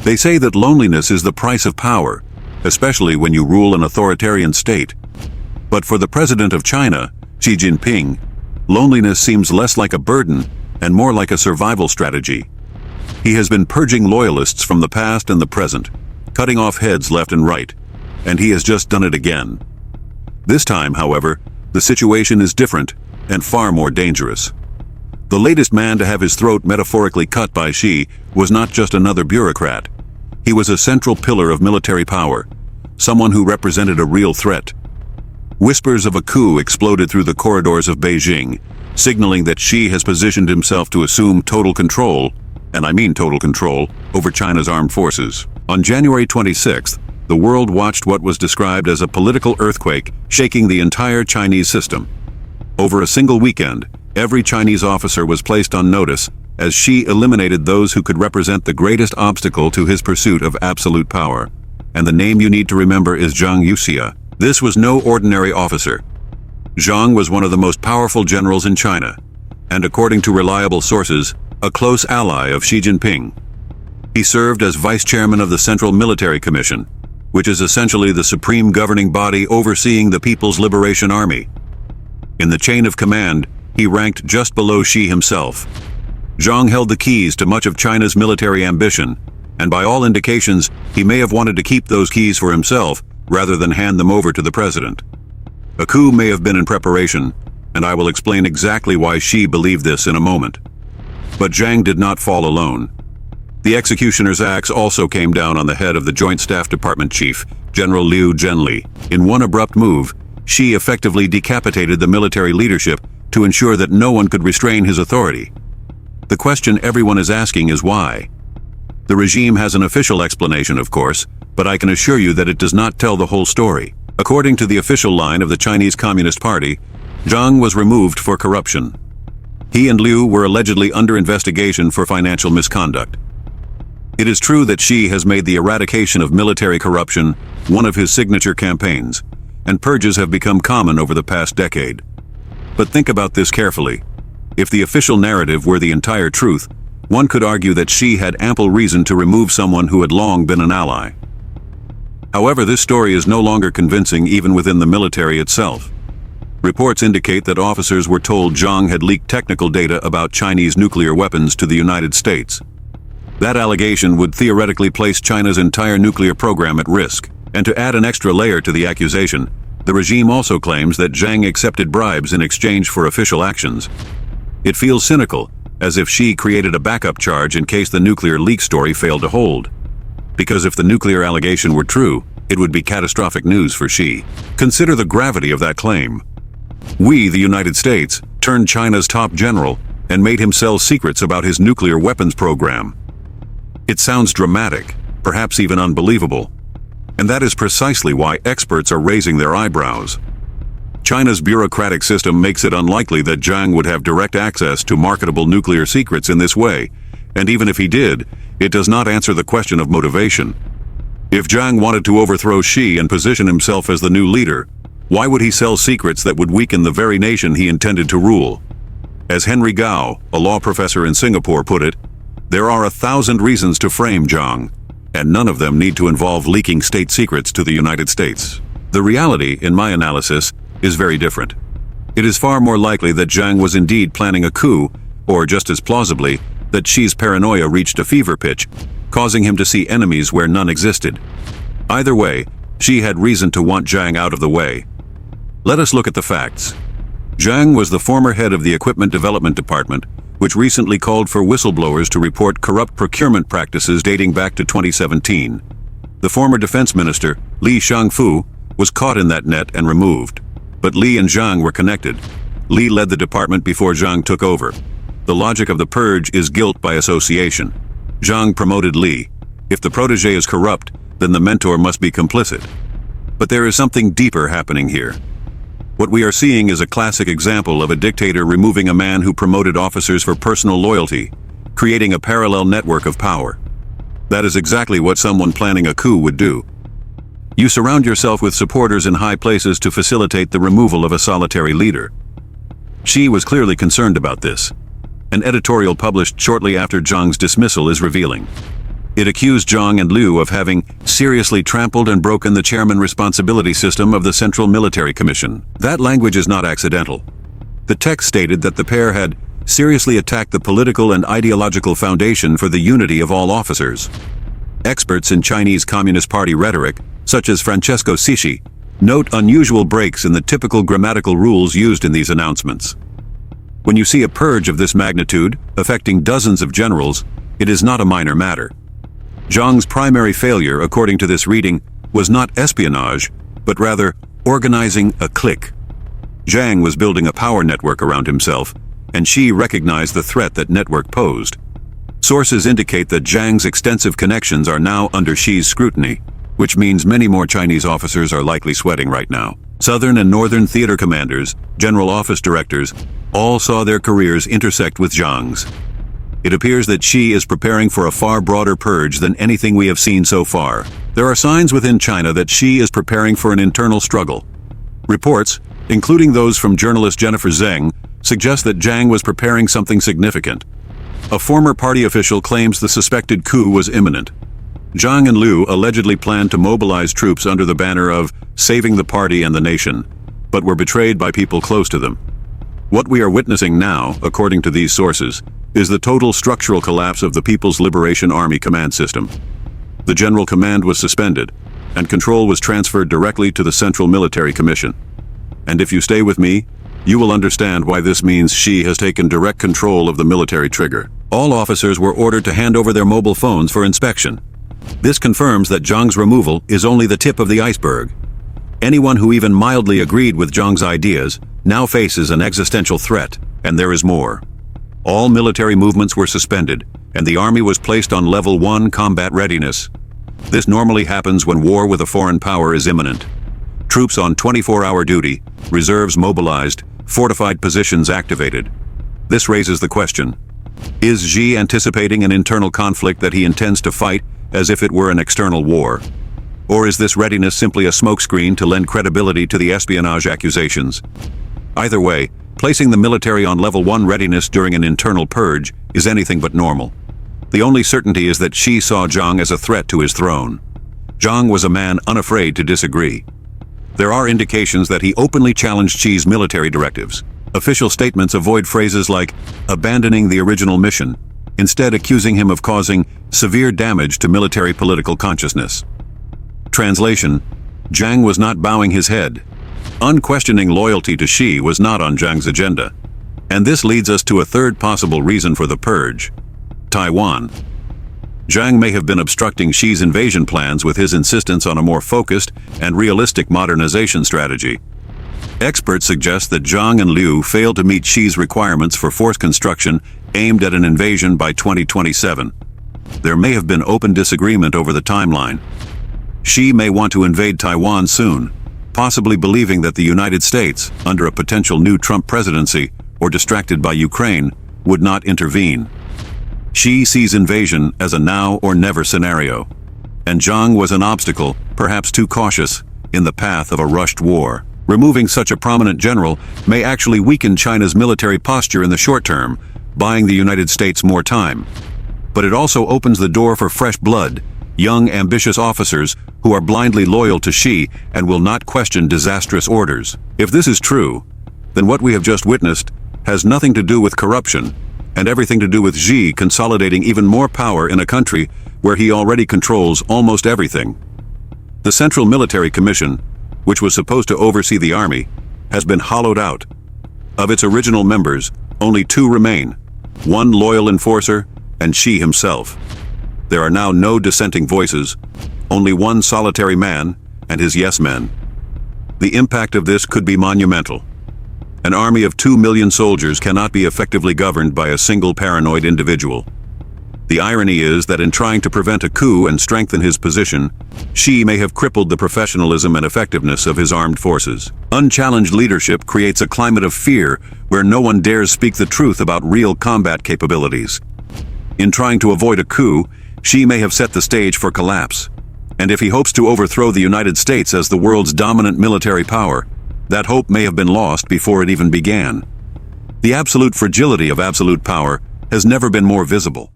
They say that loneliness is the price of power, especially when you rule an authoritarian state. But for the president of China, Xi Jinping, loneliness seems less like a burden and more like a survival strategy. He has been purging loyalists from the past and the present, cutting off heads left and right, and he has just done it again. This time, however, the situation is different and far more dangerous. The latest man to have his throat metaphorically cut by Xi was not just another bureaucrat. He was a central pillar of military power, someone who represented a real threat. Whispers of a coup exploded through the corridors of Beijing, signaling that Xi has positioned himself to assume total control, and I mean total control, over China's armed forces. On January 26th, the world watched what was described as a political earthquake shaking the entire Chinese system. Over a single weekend, every Chinese officer was placed on notice as Xi eliminated those who could represent the greatest obstacle to his pursuit of absolute power. And the name you need to remember is Zhang Yuxia. This was no ordinary officer. Zhang was one of the most powerful generals in China, and according to reliable sources, a close ally of Xi Jinping. He served as vice chairman of the Central Military Commission, which is essentially the supreme governing body overseeing the People's Liberation Army. In the chain of command, he ranked just below Xi himself. Zhang held the keys to much of China's military ambition, and by all indications, he may have wanted to keep those keys for himself rather than hand them over to the president. A coup may have been in preparation, and I will explain exactly why Xi believed this in a moment. But Zhang did not fall alone. The executioner's axe also came down on the head of the Joint Staff Department Chief, General Liu Zhenli. In one abrupt move, Xi effectively decapitated the military leadership to ensure that no one could restrain his authority. The question everyone is asking is why? The regime has an official explanation, of course, but I can assure you that it does not tell the whole story. According to the official line of the Chinese Communist Party, Zhang was removed for corruption. He and Liu were allegedly under investigation for financial misconduct. It is true that Xi has made the eradication of military corruption one of his signature campaigns, and purges have become common over the past decade. But think about this carefully. If the official narrative were the entire truth, one could argue that Xi had ample reason to remove someone who had long been an ally. However, this story is no longer convincing even within the military itself. Reports indicate that officers were told Zhang had leaked technical data about Chinese nuclear weapons to the United States. That allegation would theoretically place China's entire nuclear program at risk. And to add an extra layer to the accusation, the regime also claims that Zhang accepted bribes in exchange for official actions. It feels cynical, as if Xi created a backup charge in case the nuclear leak story failed to hold. Because if the nuclear allegation were true, it would be catastrophic news for Xi. Consider the gravity of that claim. We, the United States, turned China's top general and made him sell secrets about his nuclear weapons program. It sounds dramatic, perhaps even unbelievable. And that is precisely why experts are raising their eyebrows. China's bureaucratic system makes it unlikely that Zhang would have direct access to marketable nuclear secrets in this way, and even if he did, it does not answer the question of motivation. If Zhang wanted to overthrow Xi and position himself as the new leader, why would he sell secrets that would weaken the very nation he intended to rule? As Henry Gao, a law professor in Singapore, put it, there are 1,000 reasons to frame Zhang, and none of them need to involve leaking state secrets to the United States. The reality, in my analysis, is very different. It is far more likely that Zhang was indeed planning a coup, or just as plausibly, that Xi's paranoia reached a fever pitch, causing him to see enemies where none existed. Either way, Xi had reason to want Zhang out of the way. Let us look at the facts. Zhang was the former head of the Equipment Development Department, which recently called for whistleblowers to report corrupt procurement practices dating back to 2017. The former defense minister, Li Shangfu, was caught in that net and removed. But Li and Zhang were connected. Li led the department before Zhang took over. The logic of the purge is guilt by association. Zhang promoted Li. If the protege is corrupt, then the mentor must be complicit. But there is something deeper happening here. What we are seeing is a classic example of a dictator removing a man who promoted officers for personal loyalty, creating a parallel network of power. That is exactly what someone planning a coup would do. You surround yourself with supporters in high places to facilitate the removal of a solitary leader. Xi was clearly concerned about this. An editorial published shortly after Zhang's dismissal is revealing. It accused Zhang and Liu of having seriously trampled and broken the chairman responsibility system of the Central Military Commission. That language is not accidental. The text stated that the pair had seriously attacked the political and ideological foundation for the unity of all officers. Experts in Chinese Communist Party rhetoric, such as Francesco Sischi, note unusual breaks in the typical grammatical rules used in these announcements. When you see a purge of this magnitude, affecting dozens of generals, it is not a minor matter. Zhang's primary failure, according to this reading, was not espionage, but rather organizing a clique. Zhang was building a power network around himself, and Xi recognized the threat that network posed. Sources indicate that Zhang's extensive connections are now under Xi's scrutiny, which means many more Chinese officers are likely sweating right now. Southern and Northern theater commanders, general office directors, all saw their careers intersect with Zhang's. It appears that Xi is preparing for a far broader purge than anything we have seen so far. There are signs within China that Xi is preparing for an internal struggle. Reports, including those from journalist Jennifer Zeng, suggest that Zhang was preparing something significant. A former party official claims the suspected coup was imminent. Zhang and Liu allegedly planned to mobilize troops under the banner of saving the party and the nation, but were betrayed by people close to them. What we are witnessing now, according to these sources, is the total structural collapse of the People's Liberation Army command system. The general command was suspended, and control was transferred directly to the Central Military Commission. And if you stay with me, you will understand why this means Xi has taken direct control of the military trigger. All officers were ordered to hand over their mobile phones for inspection. This confirms that Zhang's removal is only the tip of the iceberg. Anyone who even mildly agreed with Zhang's ideas now faces an existential threat, and there is more. All military movements were suspended, and the army was placed on level 1 combat readiness. This normally happens when war with a foreign power is imminent. Troops on 24-hour duty, reserves mobilized, fortified positions activated. This raises the question: is Xi anticipating an internal conflict that he intends to fight as if it were an external war? Or is this readiness simply a smokescreen to lend credibility to the espionage accusations? Either way, placing the military on level 1 readiness during an internal purge is anything but normal. The only certainty is that Xi saw Zhang as a threat to his throne. Zhang was a man unafraid to disagree. There are indications that he openly challenged Xi's military directives. Official statements avoid phrases like abandoning the original mission, instead accusing him of causing severe damage to military political consciousness. Translation: Zhang was not bowing his head. Unquestioning loyalty to Xi was not on Zhang's agenda. And this leads us to a third possible reason for the purge: Taiwan. Zhang may have been obstructing Xi's invasion plans with his insistence on a more focused and realistic modernization strategy. Experts suggest that Zhang and Liu failed to meet Xi's requirements for force construction aimed at an invasion by 2027. There may have been open disagreement over the timeline. Xi may want to invade Taiwan soon, possibly believing that the United States, under a potential new Trump presidency or distracted by Ukraine, would not intervene. Xi sees invasion as a now or never scenario, and Zhang was an obstacle, perhaps too cautious, in the path of a rushed war. Removing such a prominent general may actually weaken China's military posture in the short term, buying the United States more time. But it also opens the door for fresh blood, young, ambitious officers who are blindly loyal to Xi and will not question disastrous orders. If this is true, then what we have just witnessed has nothing to do with corruption, and everything to do with Xi consolidating even more power in a country where he already controls almost everything. The Central Military Commission, which was supposed to oversee the army, has been hollowed out. Of its original members, only 2 remain, one loyal enforcer and Xi himself. There are now no dissenting voices, only one solitary man and his yes men. The impact of this could be monumental. An army of 2 million soldiers cannot be effectively governed by a single paranoid individual. The irony is that in trying to prevent a coup and strengthen his position, Xi may have crippled the professionalism and effectiveness of his armed forces. Unchallenged leadership creates a climate of fear where no one dares speak the truth about real combat capabilities. In trying to avoid a coup, Xi may have set the stage for collapse. And if he hopes to overthrow the United States as the world's dominant military power, that hope may have been lost before it even began. The absolute fragility of absolute power has never been more visible.